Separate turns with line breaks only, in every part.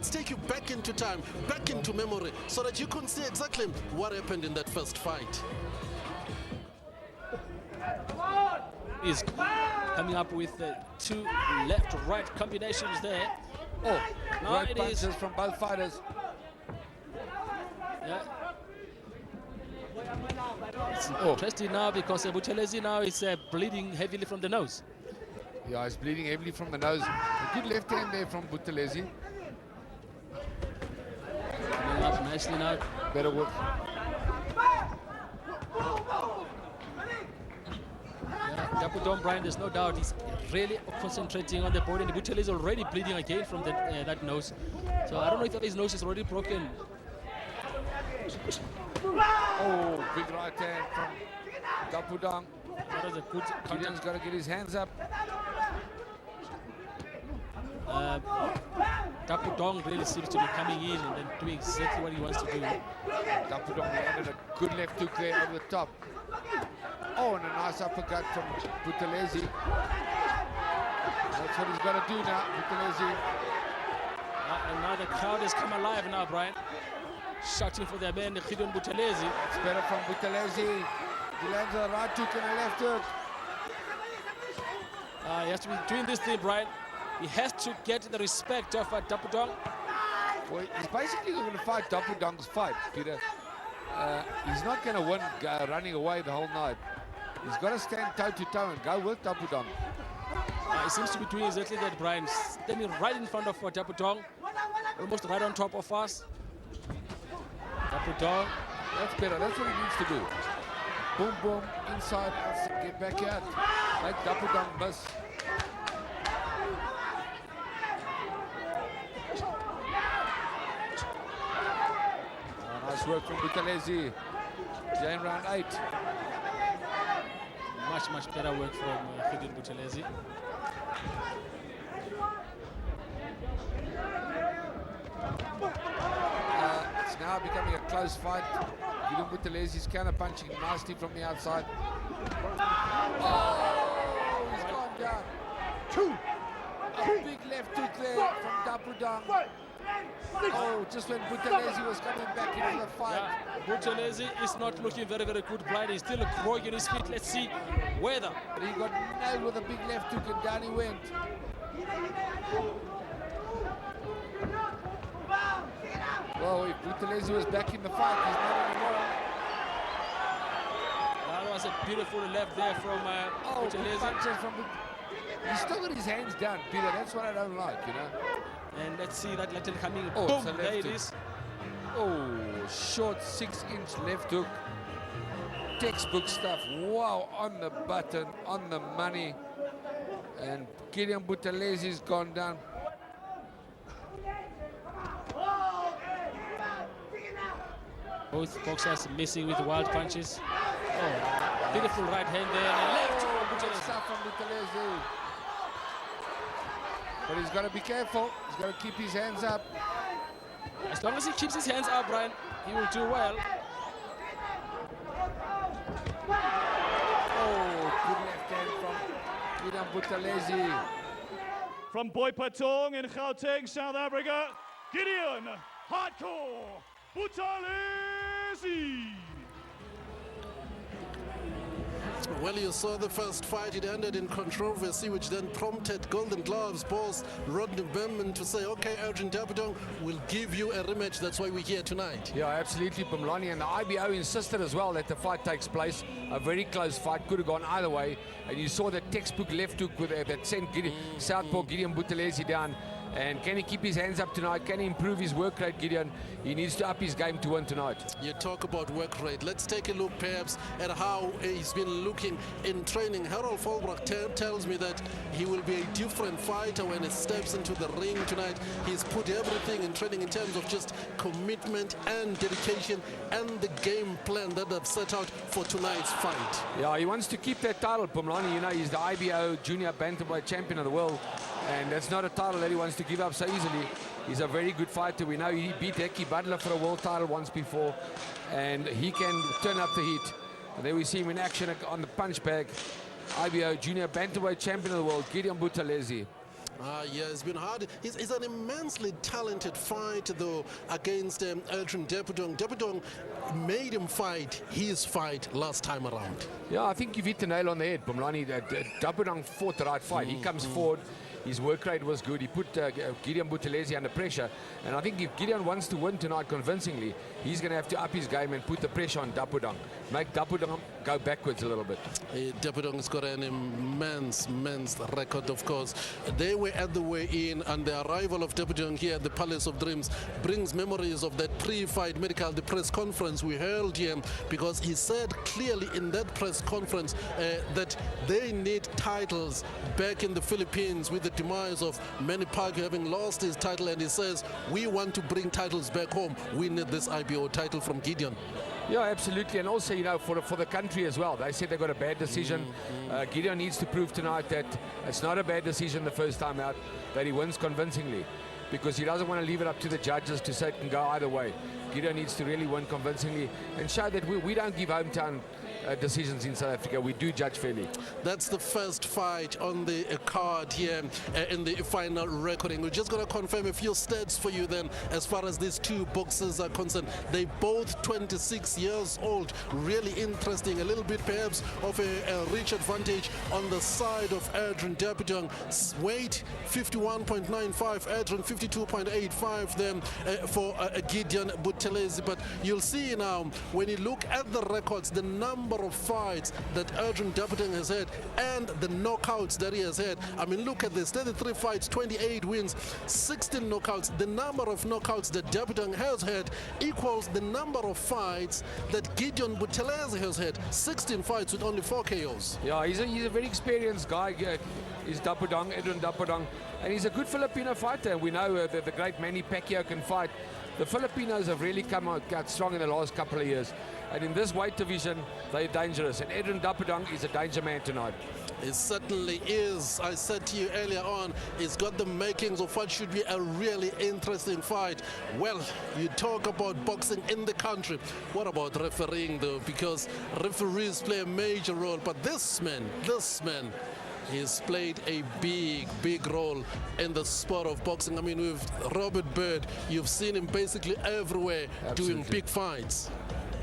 let's take you back into time, back into memory, so that you can see exactly what happened in that first fight.
Is coming up with two left-right combinations there.
Oh,
now
great
it
punches
is
from both fighters.
Yeah. It's interesting now because Buthelezi now is bleeding heavily from the nose.
Yeah, he's bleeding heavily from the nose. A good left hand there from Buthelezi.
Coming up nicely now.
Better work.
Dapu Dong, Brian, there's no doubt he's really concentrating on the body, and Buthelezi is already bleeding again from that nose. So I don't know if his nose is already broken.
Oh, big right hand from Dapu Dong.
That was a good
Gideon's got to get his hands up.
Dapu Dong really seems to be coming in and then doing exactly what he wants to do.
Dapu Dong landed a good left hook there over the top. Oh, and a nice uppercut from Buthelezi. That's what he's got to do now, Buthelezi.
And now the crowd has come alive now, Brian. Shouting for their man, Gideon Buthelezi.
It's better from Buthelezi. He lands a right hook and a left hook.
He has to be doing this thing, Brian. He has to get the respect of Dapu Dong.
Well, he's basically going to fight Dapu Dong's fight, Peter. He's not going to win running away the whole night. He's got to stand toe-to-toe and go with Dapu Dong.
He seems to be doing exactly that, Brian. Standing right in front of Dapu Dong, almost right on top of us. Dapu Dong.
That's better. That's what he needs to do. Boom, boom, inside, outside, get back out. Make Dapu Dong miss. Nice work from Buthelezi. In round 8.
Much better work from Gideon Buthelezi.
It's now becoming a close fight. Gideon Buthelezi is counter-punching nicely from the outside. Oh, he's gone down. A big left hook there from Dapu Dong. Oh, just when Buthelezi was coming back into the fight.
Yeah, Buthelezi is not looking very good, Brian. He's still growing on his feet. Let's see whether.
But he got nailed with a big left hook and down he went. Well, if Buthelezi was back in the fight, he's not anymore.
That was a beautiful left there from Buthelezi.
He's still got his hands down, Peter. That's what I don't like, you know.
And let's see that little coming.
Oh,
boom,
it's a left
there it
hook.
is.
Oh, short 6-inch left hook. Textbook stuff. Wow, on the button, on the money. And Gideon Buthelezi gone down.
Both boxers missing with wild punches. Oh, beautiful right hand there and a left from
Good
Buthelezi.
stuff from Buthelezi. But he's got to be careful. He's got to keep his hands up.
As long as he keeps his hands up, Brian, he will do well.
Oh, good left hand from Gideon Buthelezi.
From Boipatong in Gauteng, South Africa, Gideon Hardcore Buthelezi.
Well, you saw the first fight. It ended in controversy, which then prompted Golden Gloves boss Rodney Berman to say, okay, Adrian Dapu Dong, we'll give you a rematch. That's why we're here tonight.
Yeah, absolutely, Pumlani. And the IBO insisted as well that the fight takes place. A very close fight, could have gone either way. And you saw that textbook left hook with that sent Southpaw Gideon Buthelezi down. And can he keep his hands up tonight? Can he improve his work rate, Gideon? He needs to up his game to win tonight.
You talk about work rate. Let's take a look perhaps at how he's been looking in training. Harold Volbrock tells me that he will be a different fighter when he steps into the ring tonight. He's put everything in training in terms of just commitment and dedication and the game plan that they've set out for tonight's fight.
Yeah, he wants to keep that title, Pumlani. You know, he's the IBO Junior Bantamweight Champion of the world. And that's not a title that he wants to give up so easily. He's a very good fighter. We know he beat Heki Butler for a world title once before. And he can turn up the heat. And there we see him in action on the punch bag. IBO Junior Bantamweight Champion of the world, Gideon Buthelezi.
Yeah, it's been hard. He's an immensely talented fight, though, against Adrian Dapudong. Dapudong made him fight his fight last time around.
Yeah, I think you've hit the nail on the head, Bumlani. Dapudong fought the right fight. He comes forward. His work rate was good. He put Gideon Buthelezi under pressure. And I think if Gideon wants to win tonight convincingly, he's going to have to up his game and put the pressure on Dapudong. Make Dapudong go backwards a little bit.
Dapudong's got an immense record, of course. They were at the weigh-in, and the arrival of Dapudong here at the Palace of Dreams brings memories of that pre-fight medical, the press conference we held here, because he said clearly in that press conference that they need titles back in the Philippines with the demise of Manny Pacquiao having lost his title, and he says, we want to bring titles back home. We need this IBO title from Gideon.
Yeah, absolutely. And also, you know, for the country as well. They said they got a bad decision. Gideon needs to prove tonight that it's not a bad decision the first time out, that he wins convincingly, because he doesn't want to leave it up to the judges to say it can go either way. Gideon needs to really win convincingly and show that we don't give hometown decisions in South Africa. We do judge fairly.
That's the first fight on the card here in the final recording. We're just going to confirm a few stats for you then as far as these two boxers are concerned. They both 26 years old. Really interesting. A little bit perhaps of a reach advantage on the side of Adrian Dapudong. Weight 51.95, Adrian 52.85 then for Gideon Buthelezi. But you'll see now when you look at the records, the number of fights that Adrian Dapudong has had and the knockouts that he has had. I mean, look at this, 33 fights, 28 wins, 16 knockouts. The number of knockouts that Dapudong has had equals the number of fights that Gideon Buthelezi has had, 16 fights with only 4 KOs.
Yeah, he's a very experienced guy. He's Dapudong, Adrian Dapudong, and he's a good Filipino fighter. We know that the great Manny Pacquiao can fight. The Filipinos have really come out strong in the last couple of years. And in this weight division, they're dangerous. And Adrian Dapudong is a danger man tonight.
It certainly is. I said to you earlier on, it's got the makings of what should be a really interesting fight. Well, you talk about boxing in the country. What about refereeing, though? Because referees play a major role. But this man, he's played a big role in the sport of boxing. I mean, with Robert Byrd, you've seen him basically everywhere doing big fights.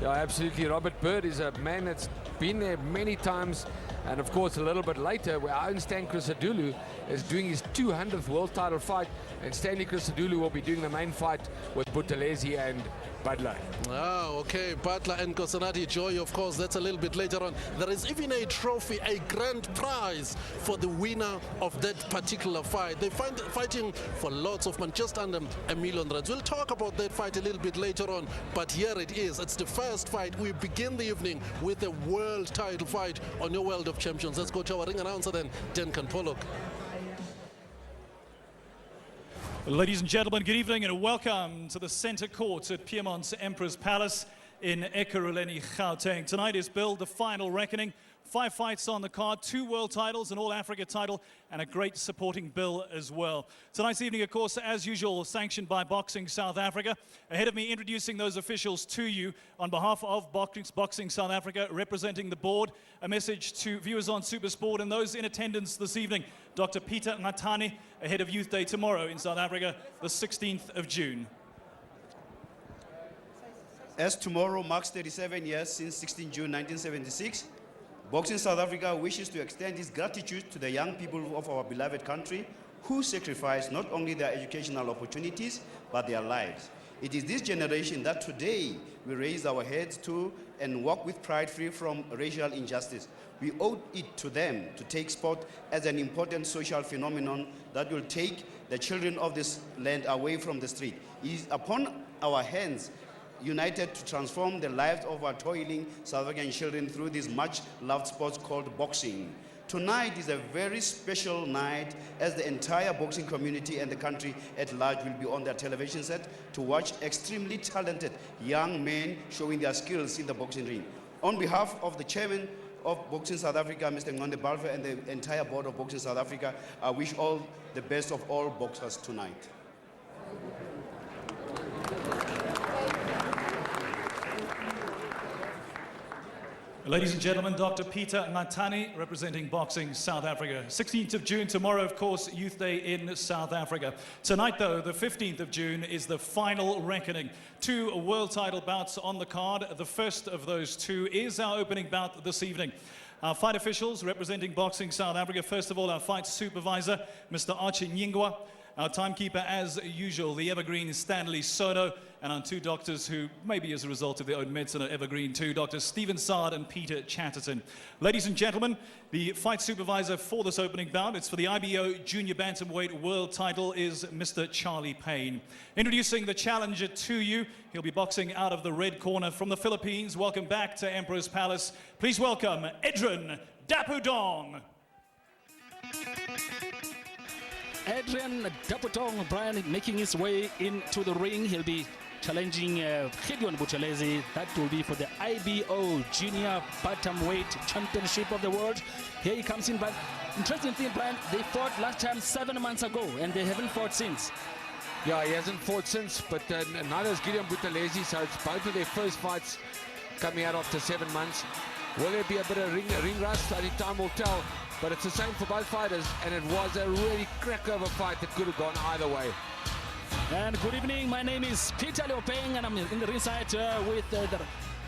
Yeah, absolutely. Robert Byrd is a man that's been there many times. And of course, a little bit later, where our own Stan Christodoulou is doing his 200th world title fight, and Stanley Christodoulou will be doing the main fight with Buthelezi and Butler.
Oh, okay. Butler and Kosanati Joy, of course, that's a little bit later on. There is even a trophy, a grand prize for the winner of that particular fight. They're fighting for lots of money, just under R1 million. We'll talk about that fight a little bit later on, but here it is. It's the first fight. We begin the evening with a world title fight on your World of Champions. Let's go to our ring announcer then, Duncan Pollock.
Ladies and gentlemen, good evening and welcome to the Centre Court at Piemont's Emperor's Palace in Ekurhuleni, Gauteng. Tonight is billed the final reckoning. 5 fights on the card, 2 world titles, an All-Africa title, and a great supporting bill as well. Tonight's evening, of course, as usual, sanctioned by Boxing South Africa. Ahead of me introducing those officials to you, on behalf of Boxing South Africa, representing the board, a message to viewers on SuperSport and those in attendance this evening. Dr. Peter Ngatani, ahead of Youth Day tomorrow in South Africa, the 16th of June.
As tomorrow marks 37 years since 16 June 1976, Boxing South Africa wishes to extend its gratitude to the young people of our beloved country who sacrificed not only their educational opportunities, but their lives. It is this generation that today we raise our heads to and walk with pride free from racial injustice. We owe it to them to take sport as an important social phenomenon that will take the children of this land away from the street. It is upon our hands united to transform the lives of our toiling South African children through this much-loved sport called boxing. Tonight is a very special night as the entire boxing community and the country at large will be on their television set to watch extremely talented young men showing their skills in the boxing ring. On behalf of the chairman of Boxing South Africa, Mr. Ngonde Balfour, and the entire board of Boxing South Africa, I wish all the best of all boxers tonight.
Ladies and gentlemen, Dr. Peter Ngatani, representing Boxing South Africa. 16th of June, tomorrow, of course, Youth Day in South Africa. Tonight, though, the 15th of June, is the final reckoning. 2 world title bouts on the card. The first of those 2 is our opening bout this evening. Our fight officials representing Boxing South Africa. First of all, our fight supervisor, Mr. Archie Nyingwa. Our timekeeper, as usual, the evergreen Stanley Sono, and our 2 doctors who, maybe as a result of their own medicine, are evergreen too, Dr. Stephen Sard and Peter Chatterton. Ladies and gentlemen, the fight supervisor for this opening bout, it's for the IBO Junior Bantamweight World title, is Mr. Charlie Payne. Introducing the challenger to you, he'll be boxing out of the red corner from the Philippines. Welcome back to Emperor's Palace. Please welcome Adrian Dapudong.
Adrian Dapudong, Brian, making his way into the ring. He'll be challenging Gideon Buthelezi. That will be for the IBO Junior Bantamweight Championship of the World. Here he comes in, but interesting thing, Brian, they fought last time 7 months ago, and they haven't fought since.
Yeah, he hasn't fought since, but neither has Gideon Buthelezi, so it's both of their first fights coming out after 7 months. Will there be a bit of ring rust? I think time will tell. But it's the same for both fighters, and it was a really crack-over fight that could have gone either way.
And good evening, my name is Peter Leopeng, and I'm in the ringside with the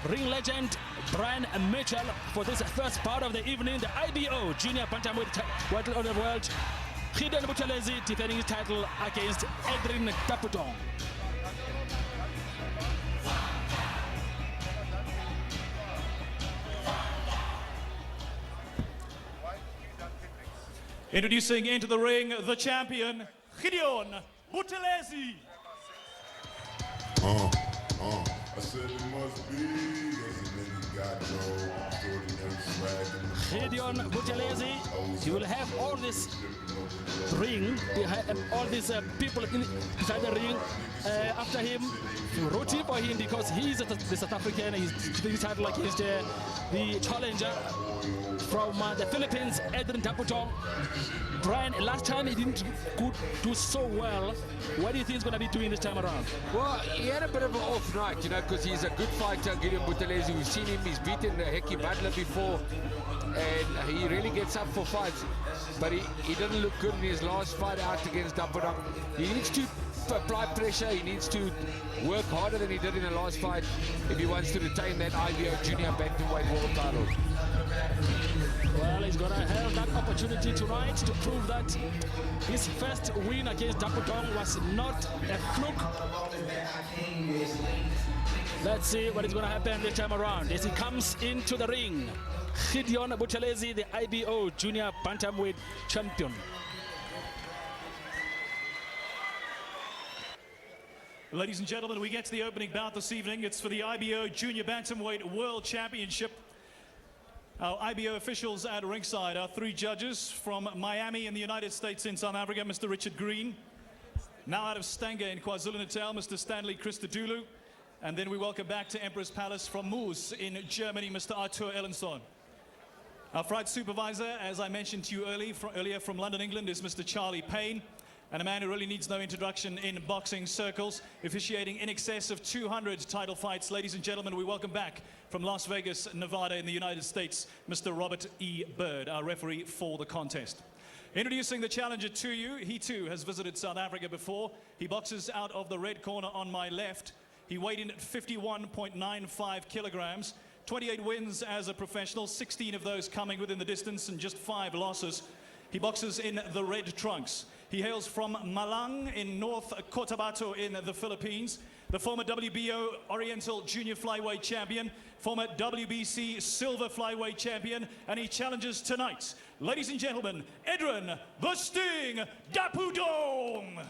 ring legend Brian Mitchell for this first part of the evening. The IBO Junior Bantamweight title of the world. Gideon Buthelezi defending his title against Adrian Dapudong.
Introducing into the ring, the champion, Gideon Buthelezi.
I said it must be, there's a nigga got no extraordinary swag.
Gideon Buthelezi, he will have all this ring behind, all these people inside the ring after him, rooting for him because he's the South African. He's defending title against the challenger from the Philippines, Adrian Dapudong. Brian, last time he didn't do so well. What do you think he's going to be doing this time around?
Well, he had a bit of an off night, you know, because he's a good fighter, Gideon Buthelezi. We've seen him, he's beaten Heki Butler before, and he really gets up for fights. But he didn't look good in his last fight out against Dapudong. He needs to apply pressure, he needs to work harder than he did in the last fight if he wants to retain that IBO Junior Bantamweight World title.
Well, he's going to have that opportunity tonight to prove that his first win against Dapudong was not a fluke. Let's see what is going to happen this time around as he comes into the ring. Gideon Buthelezi, the IBO Junior Bantamweight champion.
Ladies and gentlemen, we get to the opening bout this evening. It's for the IBO Junior Bantamweight World Championship. Our IBO officials at ringside are 3 judges from Miami in the United States in South Africa, Mr. Richard Green. Now out of Stanger in KwaZulu-Natal, Mr. Stanley Christodoulou. And then we welcome back to Emperor's Palace from Moos in Germany, Mr. Arthur Ellenson. Our fight supervisor, as I mentioned to you earlier from London, England, is Mr. Charlie Payne. And a man who really needs no introduction in boxing circles, officiating in excess of 200 title fights. Ladies and gentlemen, we welcome back from Las Vegas, Nevada in the United States, Mr. Robert E. Bird, our referee for the contest. Introducing the challenger to you, he too has visited South Africa before. He boxes out of the red corner on my left. He weighed in at 51.95 kilograms, 28 wins as a professional, 16 of those coming within the distance and just 5 losses. He boxes in the red trunks. He hails from Malang in North Cotabato in the Philippines. The former WBO Oriental Junior Flyweight Champion, former WBC Silver Flyweight Champion, and he challenges tonight, ladies and gentlemen, Adrian "The Sting" Dapudong.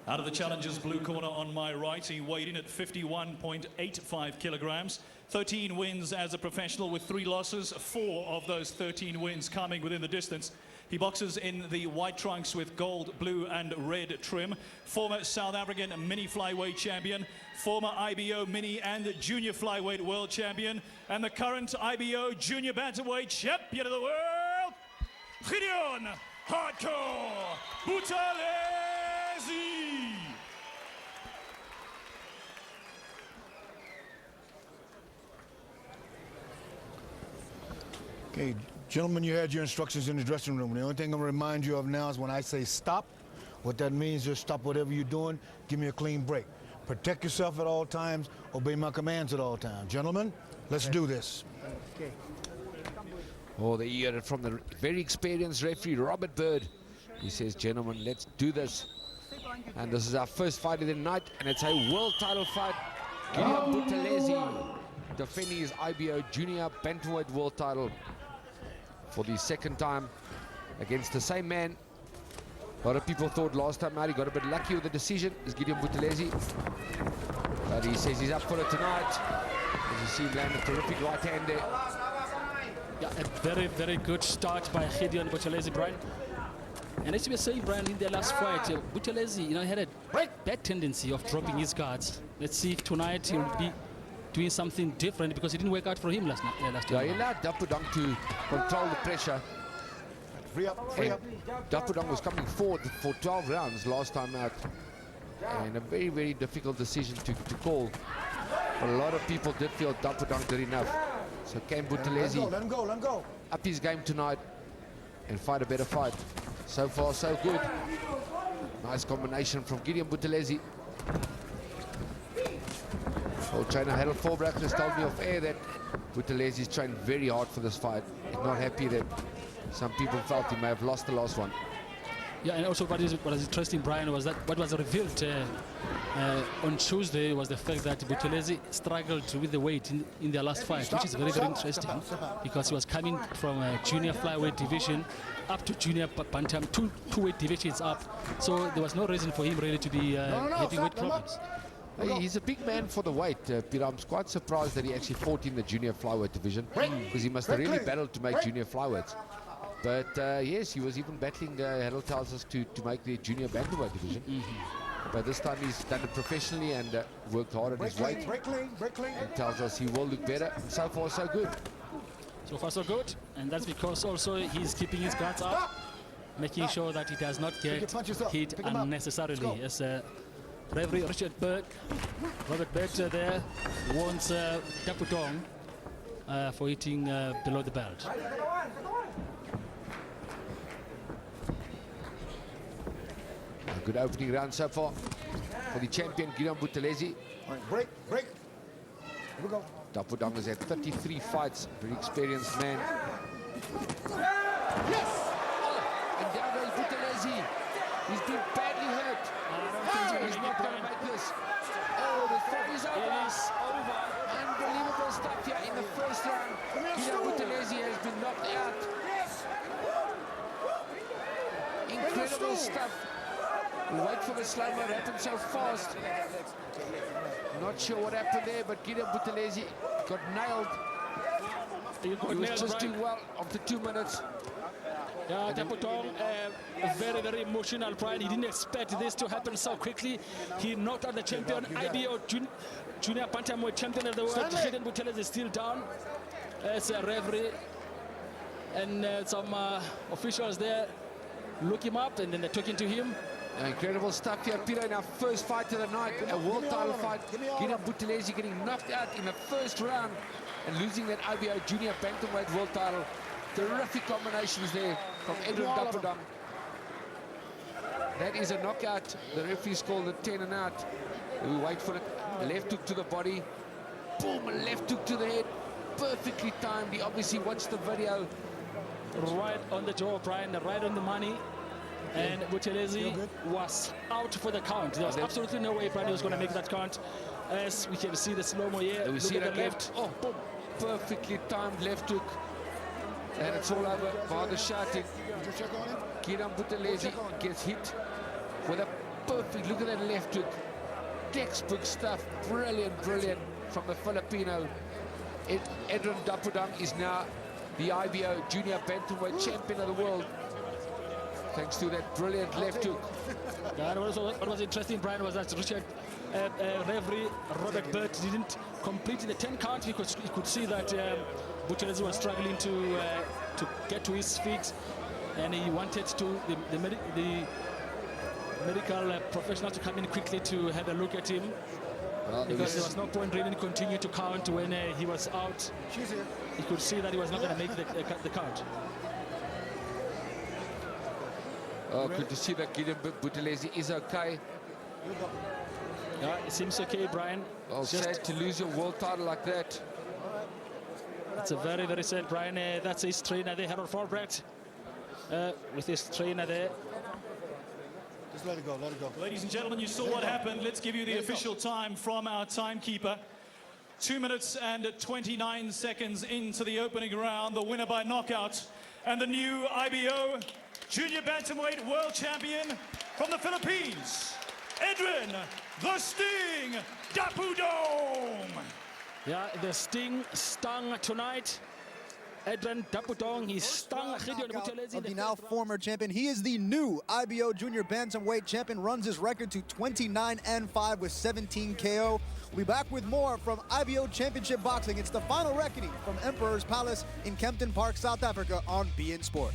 Out of the challenger's blue corner on my right, he weighed in at 51.85 kilograms. 13 wins as a professional with 3 losses, 4 of those 13 wins coming within the distance. He boxes in the white trunks with gold, blue and red trim. Former South African mini flyweight champion, former IBO mini and junior flyweight world champion, and the current IBO junior bantamweight champion of the world, Gideon Hardcore Buthelezi.
Okay, gentlemen, you had your instructions in the dressing room. The only thing I'm going to remind you of now is when I say stop, what that means is stop whatever you're doing, give me a clean break. Protect yourself at all times, obey my commands at all times. Gentlemen, let's do this.
Okay. Oh, they hear it from the very experienced referee, Robert Bird. He says, gentlemen, let's do this. And this is our first fight of the night, and it's a world title fight. Gideon Buthelezi defending his IBO Junior Bantamweight world title for the second time against the same man. A lot of people thought last time out he got a bit lucky with the decision, is Gideon Buthelezi. But he says he's up for it tonight. As you see him land a terrific right hand there.
Yeah, a very, very good start by Gideon Buthelezi, Brian. And as you were saying, Brian, in their last fight, Buthelezi, you know, had a bad tendency of dropping his guards. Let's see if tonight he'll be doing something different, because it didn't work out for him last time.
Yeah, he allowed Dapudong to control the pressure.
Free up, free up.
Dapudong was coming forward for 12 rounds last time out. And a very, very difficult decision to call. But a lot of people did feel Dapudong did enough. So can Buthelezi
Let him go, let him go.
up his game tonight and fight a better fight? So far, so good. Nice combination from Gideon Buthelezi. Old trainer Harold Volbrak has told me off air that Buthelezi trained very hard for this fight. He's not happy that some people felt he may have lost the last one.
Yeah, and also what was interesting, Brian, was that what was revealed on Tuesday was the fact that Buthelezi struggled with the weight in their last fight, which is very, very interesting, because he was coming from a junior flyweight division up to junior bantam, two weight divisions up. So there was no reason for him really to be having weight problems.
He's a big man for the weight, Peter. I'm quite surprised that he actually fought in the junior flyweight division, because he must have really battled to make junior flyweights. But yes, he was even battling, Harold tells us, to make the junior bantamweight division. But this time he's done it professionally and worked hard on his weight. And tells us he will look better. So far, so good.
So far, so good. And that's because also he's keeping his guards up, making sure that he does not get hit unnecessarily. As referee Robert Bird there warns Dapudong for hitting below the belt.
A good opening round so far for the champion Gideon Buthelezi.
Break. Here we go.
Dapudong has had 33 fights, very experienced man. Yes! Oh, and down goes Buthelezi. He's been badly hurt. He's not going to make this. Oh, the fight is over.
It is over.
Unbelievable stuff here in the first round. Gideon Buthelezi has been knocked out. Incredible stuff. We wait for the slow-mo to happen so fast. Not sure what happened there, but Gideon Buthelezi got nailed. He was just doing well after 2 minutes.
Yeah, Dapudong, very, very emotional, Brian. He didn't expect this to happen so quickly. He knocked out the champion, IBO Junior Bantamweight champion of the world. Gideon Buthelezi is still down as a referee. And some officials there look him up, and then they're talking to him.
Incredible stuff here, Peter, in our first fight of the night, a world title fight. Gideon Buthelezi getting knocked out in the first round and losing that IBO Junior Bantamweight world title. Terrific combinations there from Edwin Dapudong. That is a knockout. The referee's called a 10 and out. We wait for it. A left hook to the body. Boom, a left hook to the head. Perfectly timed. He obviously watched the video.
Right on the jaw, Brian, right on the money. And Buthelezi was out for the count. There was absolutely no way Brian was going to make that count. As we can see the slow-mo here.
We see
at
it
the left.
Oh, boom. Perfectly timed left hook. And it's all over. Father shouting. Gideon Buthelezi gets hit with a perfect, look at that left hook. Textbook stuff. Brilliant, brilliant from the Filipino. Edwin Dapudong is now the IBO Junior Bantamweight champion of the world, thanks to that brilliant left hook.
Yeah, what was interesting, Brian, was that referee Robert Bird didn't complete the 10 count because he could see that Buthelezi was struggling to get to his feet, and he wanted the medical professional to come in quickly to have a look at him.
Well,
because there was no point really continue to count when he was out. He could see that he was not going to make the count.
Oh, good to see that Gideon Buthelezi is okay.
Yeah, it seems okay, Brian.
Well, sad to lose your world title like that.
It's a very, very sad, Brian. That's his trainer there, Harold Volbrecht, with his trainer there.
Just let it go, let it go.
Ladies and gentlemen, you saw what happened. Let's give you the official time from our timekeeper. 2 minutes and 29 seconds into the opening round. The winner by knockout and the new IBO Junior Bantamweight World Champion from the Philippines, Edwin the Sting Dapudong.
Yeah, the Sting stung tonight. Edwin Dapudong, he stung Gideon Buthelezi.
Of the now former champion. He is the new IBO Junior Bantamweight champion, runs his record to 29-5 with 17 KO. We'll be back with more from IBO Championship Boxing. It's the final reckoning from Emperor's Palace in Kempton Park, South Africa on beIN Sport.